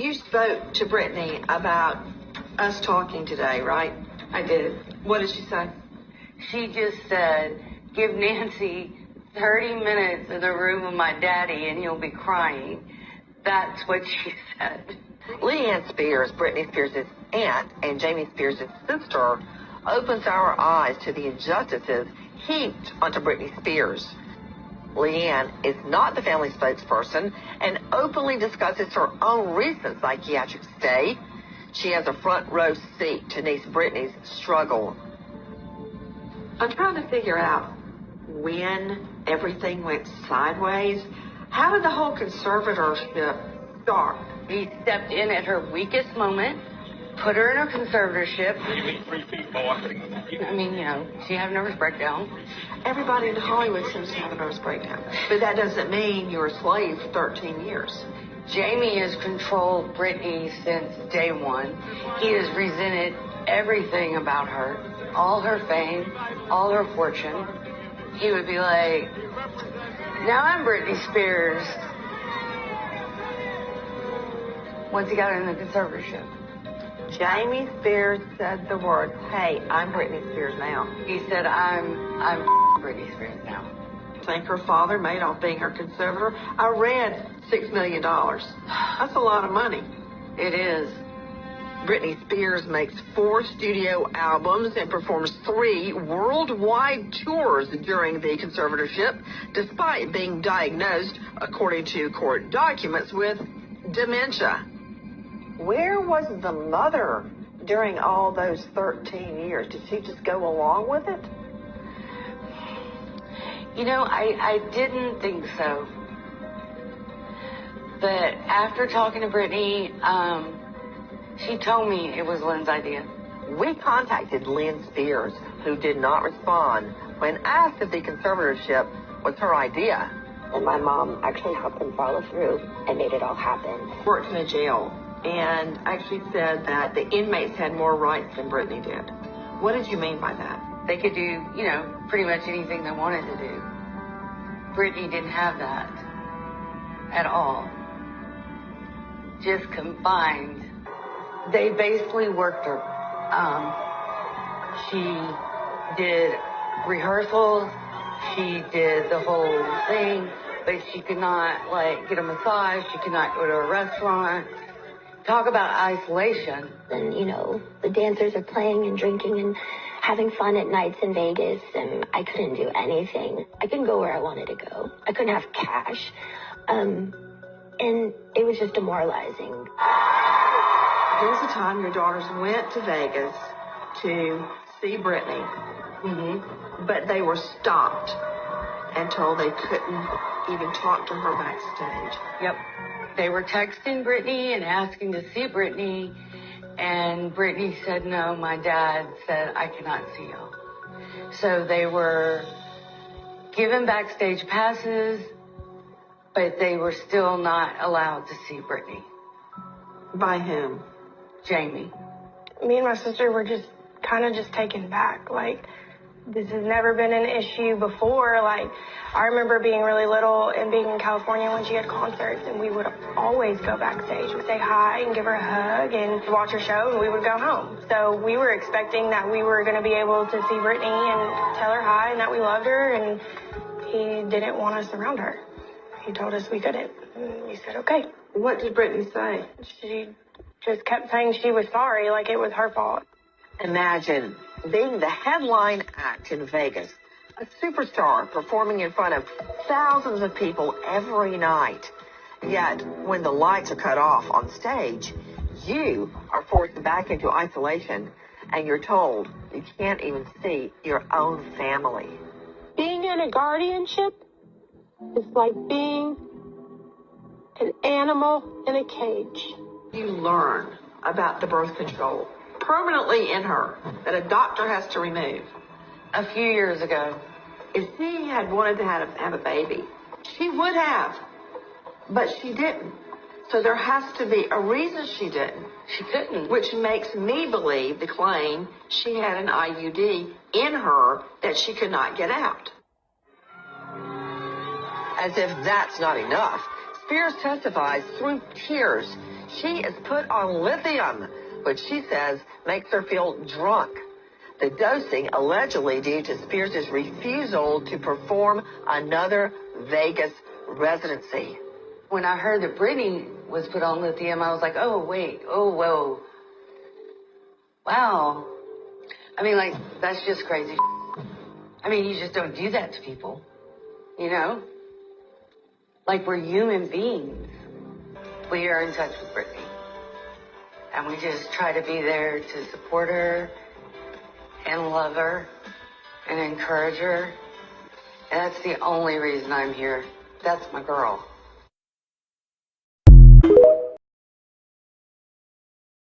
You spoke to Britney about us talking today, right? I did. What did she say? She just said, give Nancy 30 minutes in the room with my daddy and he'll be crying. That's what she said. Leanne Spears, Britney Spears' aunt and Jamie Spears' sister, opens our eyes to the injustices heaped onto Britney Spears. Leanne is not the family spokesperson and openly discusses her own recent psychiatric stay. She has a front row seat to niece Britney's struggle. I'm trying to figure out when everything went sideways. How did the whole conservatorship start? He stepped in at her weakest moment, put her in a conservatorship. You mean 3 feet, boy? I mean, she had a nervous breakdown. Everybody in Hollywood seems to have a nervous breakdown. But that doesn't mean you're a slave for 13 years. Jamie has controlled Britney since day one. He has resented everything about her, all her fame, all her fortune. He would be like, now I'm Britney Spears. Once he got her in the conservatorship. Jamie Spears said the words, hey, I'm Britney Spears now. He said, I'm Britney Spears now. Think her father made off being her conservator? I read $6 million. That's a lot of money. It is. Britney Spears makes 4 studio albums and performs 3 worldwide tours during the conservatorship, despite being diagnosed, according to court documents, with dementia. Where was the mother during all those 13 years? Did she just go along with it? I didn't think so. But after talking to Britney, she told me it was Lynn's idea. We contacted Lynn Spears, who did not respond when asked if the conservatorship was her idea. And my mom actually helped them follow through and made it all happen. Worked in a jail and actually said that the inmates had more rights than Britney did. What did you mean by that? They could do, pretty much anything they wanted to do. Britney didn't have that at all. Just combined. They basically worked her. She did rehearsals. She did the whole thing, but she could not, get a massage. She could not go to a restaurant. Talk about isolation. And, the dancers are playing and drinking and having fun at nights in Vegas, and I couldn't do anything. I couldn't go where I wanted to go. I couldn't have cash. And it was just demoralizing. There was a time your daughters went to Vegas to see Britney, but they were stopped and told they couldn't even talk to her backstage. Yep. They were texting Britney and asking to see Britney, and Britney said, no, my dad said, I cannot see y'all. So they were given backstage passes, but they were still not allowed to see Britney. By whom? Jamie. Me and my sister were just taken back. This has never been an issue before. I remember being really little and being in California when she had concerts, and we would always go backstage and say hi and give her a hug and watch her show, and we would go home. So we were expecting that we were going to be able to see Britney and tell her hi and that we loved her, and he didn't want us around her. He told us we couldn't, and we said, okay. What did Britney say? She just kept saying she was sorry, like it was her fault. Imagine being the headline act in Vegas, a superstar performing in front of thousands of people every night. Yet, when the lights are cut off on stage, you are forced back into isolation, and you're told you can't even see your own family. Being in a guardianship is like being an animal in a cage. You learn about the birth control permanently in her that a doctor has to remove. A few years ago, if she had wanted to have a baby, she would have, but she didn't. So there has to be a reason she didn't. She couldn't. Which makes me believe the claim she had an IUD in her that she could not get out. As if that's not enough, Spears testifies through tears she is put on lithium, which she says makes her feel drunk. The dosing allegedly due to Spears' refusal to perform another Vegas residency. When I heard that Britney was put on lithium, I was like, oh, wait, oh, whoa. Wow. I mean, like, that's just crazy. I mean, you just don't do that to people, you know? Like, we're human beings. We are in touch with Britney. And we just try to be there to support her and love her and encourage her. And that's the only reason I'm here. That's my girl.